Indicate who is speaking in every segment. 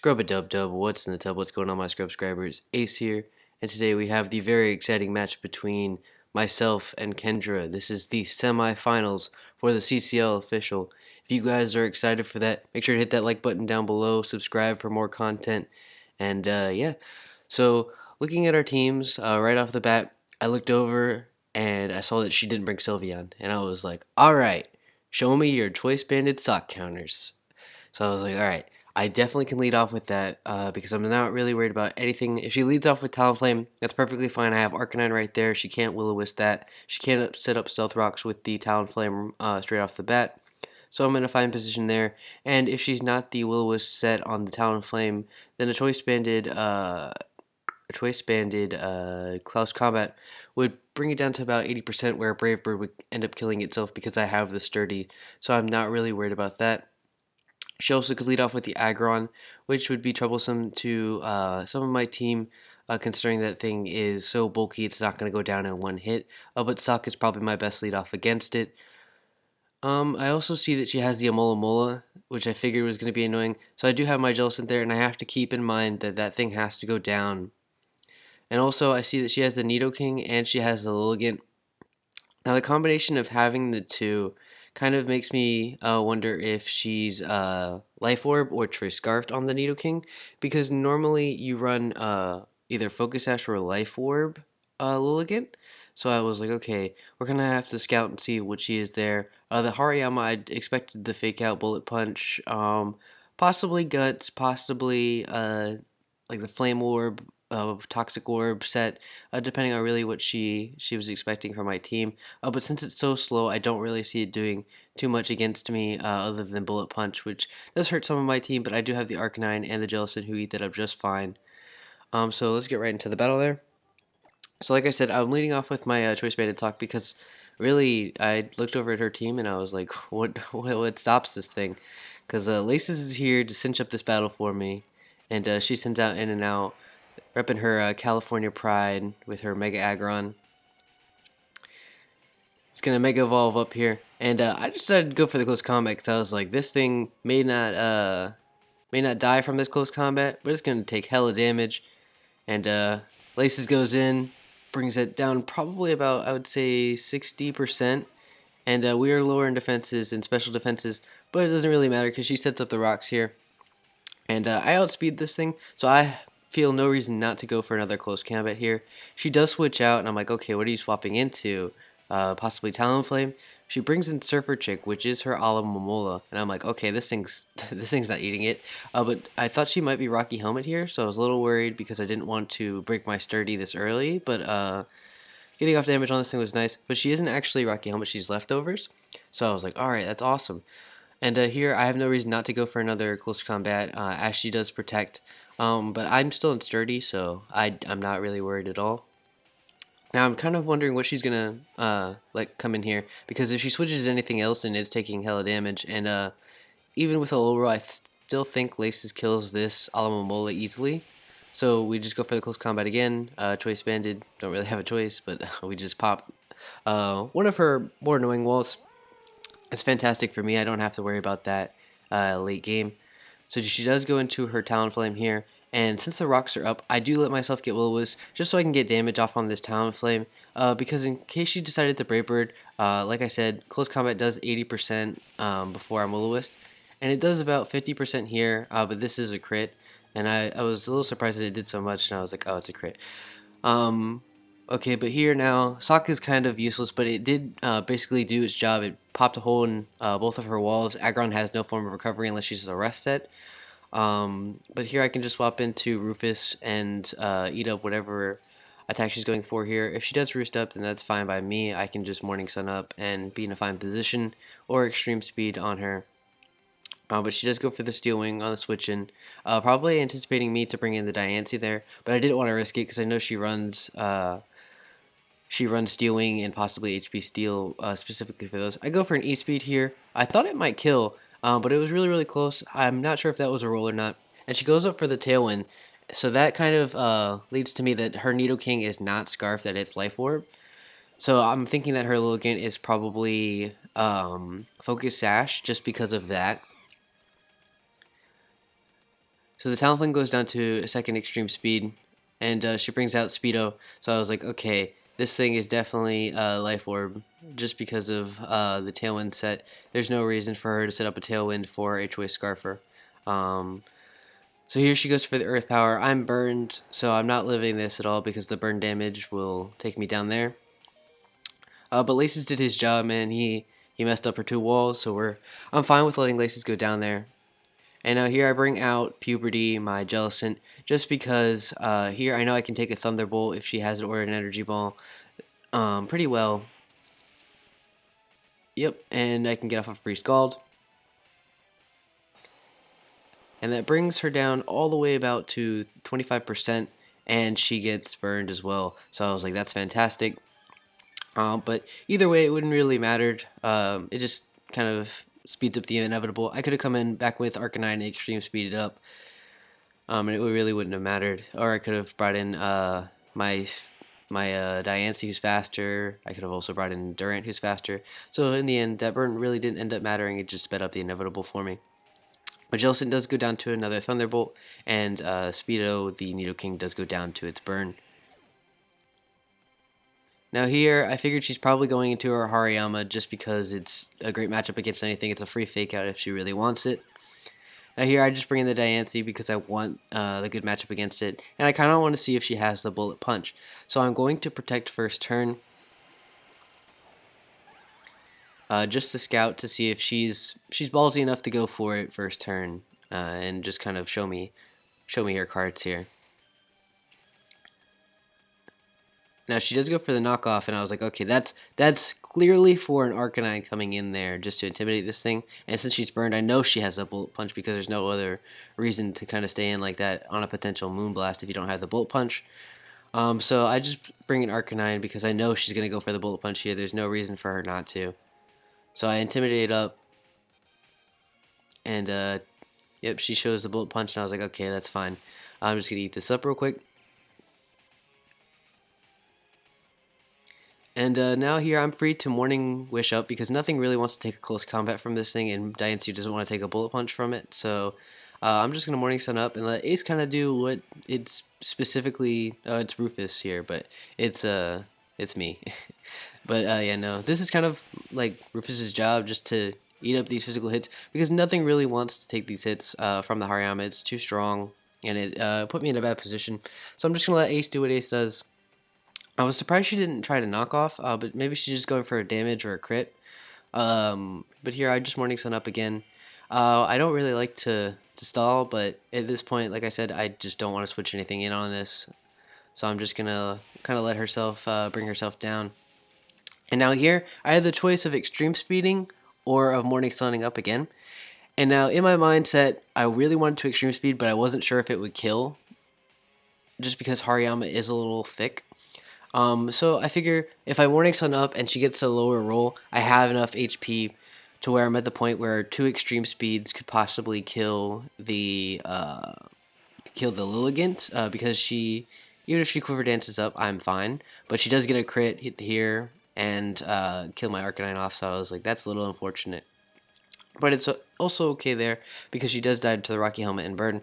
Speaker 1: Scrub-a-dub-dub, what's in the tub, what's going on my subscribers? Ace here, and today we have the very exciting match between myself and Kendra. This is the semifinals for the CCL official. If you guys are excited for that, make sure to hit that like button down below, subscribe for more content, and yeah. So, looking at our teams, right off the bat, I looked over and I saw that she didn't bring Sylveon, and I was like, alright, show me your choice banded sock counters. So I was like, all right, I definitely can lead off with that because I'm not really worried about anything. If she leads off with Talonflame, that's perfectly fine. I have Arcanine right there. She can't Will-O-Wisp that. She can't set up Stealth Rocks with the Talonflame straight off the bat. So I'm in a fine position there. And if she's not the Will-O-Wisp set on the Talonflame, then a choice banded Close Combat would bring it down to about 80%, where Brave Bird would end up killing itself because I have the Sturdy. So I'm not really worried about that. She also could lead off with the Aggron, which would be troublesome to some of my team, considering that thing is so bulky it's not going to go down in one hit. But Sock is probably my best lead off against it. I also see that she has the Alomomola, which I figured was going to be annoying. So I do have my Jellicent there, and I have to keep in mind that that thing has to go down. And also I see that she has the Nidoking and she has the Lilligant. Now the combination of having the two kind of makes me wonder if she's Life Orb or Choice Scarfed on the Nidoking, because normally you run either Focus Sash or Life Orb Lilligant. So I was like, okay, we're gonna have to scout and see what she is there. The Hariyama, I expected the Fake Out Bullet Punch, possibly Guts, possibly like the Flame Orb, Toxic Orb set, depending on really what she was expecting from my team. But since it's so slow, I don't really see it doing too much against me other than Bullet Punch, which does hurt some of my team, but I do have the Arcanine and the Jellicent who eat that up just fine. So let's get right into the battle there. So like I said, I'm leading off with my Choice Banded talk because really I looked over at her team and I was like, what stops this thing? Because Laces is here to cinch up this battle for me, and she sends out In and Out, repping her California pride with her Mega Aggron. It's gonna Mega Evolve up here, and I decided to go for the close combat because I was like, this thing may not die from this close combat, but it's gonna take hella damage. And Laces goes in, brings it down probably about, I would say, 60%. And we are lower in defenses and special defenses, but it doesn't really matter because she sets up the rocks here. And I outspeed this thing, so I feel no reason not to go for another close combat here. She does switch out, and I'm like, okay, what are you swapping into? Possibly Talonflame. She brings in Surfer Chick, which is her Alomomola, and I'm like, okay, this thing's not eating it. But I thought she might be Rocky Helmet here, so I was a little worried because I didn't want to break my Sturdy this early. But getting off damage on this thing was nice. But she isn't actually Rocky Helmet; she's leftovers. So I was like, all right, that's awesome. And here I have no reason not to go for another close combat, as she does protect. But I'm still in Sturdy, so I'm not really worried at all. Now I'm kind of wondering what she's gonna like come in here, because if she switches to anything else, then it's taking hella damage. And even with a low roll, I still think Laces kills this Alomomola easily. So we just go for the close combat again. Choice Banded, don't really have a choice, but we just pop one of her more annoying walls. It's fantastic for me. I don't have to worry about that late game. So she does go into her Talonflame here, and since the rocks are up, I do let myself get Will-O-Wisp just so I can get damage off on this Talonflame, because in case she decided to Brave Bird, like I said, close combat does 80% before I'm Will-O-Wisp, and it does about 50% here, but this is a crit, and I was a little surprised that it did so much, and I was like, oh, it's a crit. Okay, but here now, Sock is kind of useless, but it did basically do its job. It popped a hole in both of her walls. Aggron has no form of recovery unless she's a rest set. But here I can just swap into Rufus and eat up whatever attack she's going for here. If she does roost up, then that's fine by me. I can just Morning Sun up and be in a fine position, or Extreme Speed on her. But she does go for the Steel Wing on the switch in, probably anticipating me to bring in the Diancie there, but I didn't want to risk it because I know she runs Steel Wing and possibly HP Steel specifically for those. I go for an E-Speed here. I thought it might kill, but it was really, really close. I'm not sure if that was a roll or not. And she goes up for the Tailwind, so that kind of leads to me that her Nidoking is not Scarf, that it's Life Orb. So I'm thinking that her Lilligant is probably Focus Sash just because of that. So the Talonflame goes down to a second extreme speed, and she brings out Speedo. So I was like, okay, this thing is definitely Life Orb, just because of the Tailwind set. There's no reason for her to set up a Tailwind for H-Way Scarfer. Um, so here she goes for the Earth Power. I'm burned, so I'm not living this at all because the burn damage will take me down there. But Laces did his job, man. He messed up her 2 walls, so I'm fine with letting Laces go down there. And now here I bring out Puberty, my Jellicent, just because here I know I can take a Thunderbolt if she has it or an Energy Ball pretty well. Yep, and I can get off a free Scald. And that brings her down all the way about to 25%, and she gets burned as well. So I was like, that's fantastic. But either way, it wouldn't really mattered. It just kind of speeds up the inevitable. I could have come in back with Arcanine and Extreme Speed it up. And it really wouldn't have mattered. Or I could have brought in my Diancie, who's faster. I could have also brought in Durant, who's faster. So in the end, that burn really didn't end up mattering. It just sped up the inevitable for me. But Jellicent does go down to another Thunderbolt, and Speedo, the Nidoking, does go down to its burn. Now here, I figured she's probably going into her Hariyama just because it's a great matchup against anything. It's a free fake out if she really wants it. Now here, I just bring in the Diancie because I want the good matchup against it, and I kind of want to see if she has the Bullet Punch. So I'm going to protect first turn, just to scout to see if she's ballsy enough to go for it first turn, and just kind of show me her cards here. Now she does go for the knockoff, and I was like, okay, that's clearly for an Arcanine coming in there just to intimidate this thing. And since she's burned, I know she has a Bullet Punch because there's no other reason to kind of stay in like that on a potential Moonblast if you don't have the Bullet Punch. So I just bring in Arcanine because I know she's gonna go for the Bullet Punch here. There's no reason for her not to. So I intimidate up, and yep, she shows the Bullet Punch, and I was like, okay, that's fine. I'm just gonna eat this up real quick. And now here I'm free to Morning Wish up because nothing really wants to take a close combat from this thing, and Diancie doesn't want to take a Bullet Punch from it. So I'm just going to Morning Sun up and let Ace kind of do what it's specifically, it's Rufus here, but it's me. But yeah, no, this is kind of like Rufus's job, just to eat up these physical hits because nothing really wants to take these hits from the Hariyama. It's too strong, and it put me in a bad position. So I'm just going to let Ace do what Ace does. I was surprised she didn't try to knock off, but maybe she's just going for a damage or a crit. But here I just Morning Sun up again. I don't really like to stall, but at this point, like I said, I just don't want to switch anything in on this. So I'm just going to kind of let herself bring herself down. And now here, I had the choice of extreme speeding or of Morning Sunning up again. And now in my mindset, I really wanted to extreme speed, but I wasn't sure if it would kill, just because Hariyama is a little thick. So I figure if I Morning Sun up and she gets a lower roll, I have enough HP to where I'm at the point where 2 extreme speeds could possibly kill the Lilligant, because she, even if she Quiver Dances up, I'm fine. But she does get a crit hit here and kill my Arcanine off, so I was like, that's a little unfortunate. But it's also okay there because she does die to the Rocky Helmet and burn.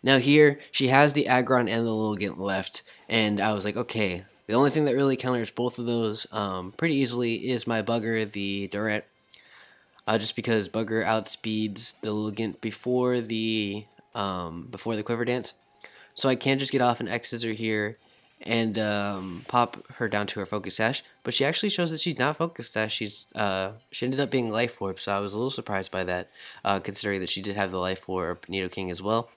Speaker 1: Now here, she has the Aggron and the Lilligant left, and I was like, okay, the only thing that really counters both of those pretty easily is my Bugger, the Durant. Just because Bugger outspeeds the Lilligant before the Quiver Dance. So I can just get off an X-Scissor here and pop her down to her Focus Sash. But she actually shows that she's not Focus Sash. She ended up being Life Orb, so I was a little surprised by that, considering that she did have the Life Orb Nidoking as well.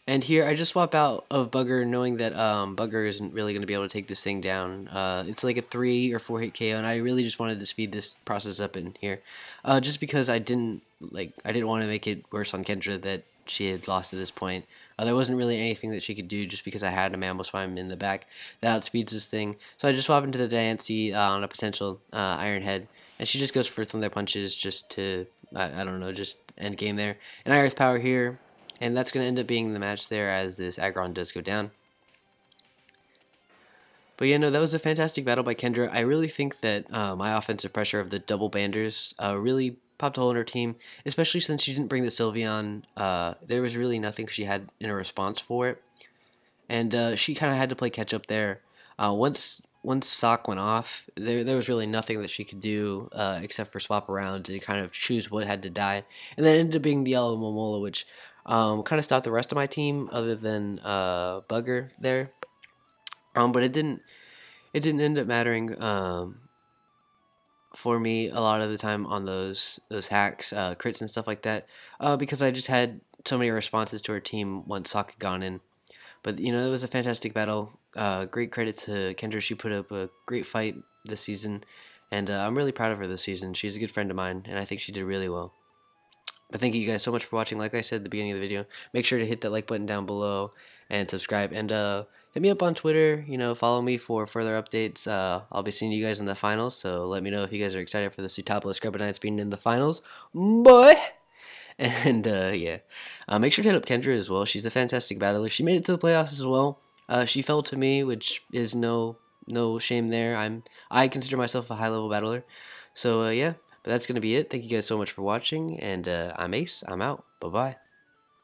Speaker 1: And here I just swap out of Bugger, knowing that Bugger isn't really going to be able to take this thing down. It's like a 3 or 4 hit KO, and I really just wanted to speed this process up in here, just because I didn't want to make it worse on Kendra that she had lost at this point. There wasn't really anything that she could do just because I had a Mamoswine in the back that outspeeds this thing. So I just swap into the Diancie on a potential Iron Head, and she just goes for Thunder Punches just to, I don't know, just end game there. And I Earth Power here. And that's going to end up being the match there as this Aggron does go down. But yeah, no, that was a fantastic battle by Kendra. I really think that my offensive pressure of the double banders really popped a hole in her team, especially since she didn't bring the Sylveon. There was really nothing she had in a response for it, and she kind of had to play catch up there. Once Sock went off, there was really nothing that she could do except for swap around and kind of choose what had to die, and then it ended up being the Yellow Momola, which kind of stopped the rest of my team other than Bugger there. But it didn't end up mattering for me a lot of the time on those hacks, crits and stuff like that, because I just had so many responses to her team once Sock had gone in. But it was a fantastic battle. Great credit to Kendra. She put up a great fight this season, and I'm really proud of her this season. She's a good friend of mine, and I think she did really well. But thank you guys so much for watching. Like I said at the beginning of the video, make sure to hit that like button down below and subscribe. And hit me up on Twitter. Follow me for further updates. I'll be seeing you guys in the finals, so let me know if you guys are excited for the Sootopolis Scrubanines being in the finals. Boy! And yeah, make sure to hit up Kendra as well. She's a fantastic battler. She made it to the playoffs as well. She fell to me, which is no shame there. I consider myself a high level battler. So yeah, but that's gonna be it. Thank you guys so much for watching, and I'm Ace. I'm out. Bye bye.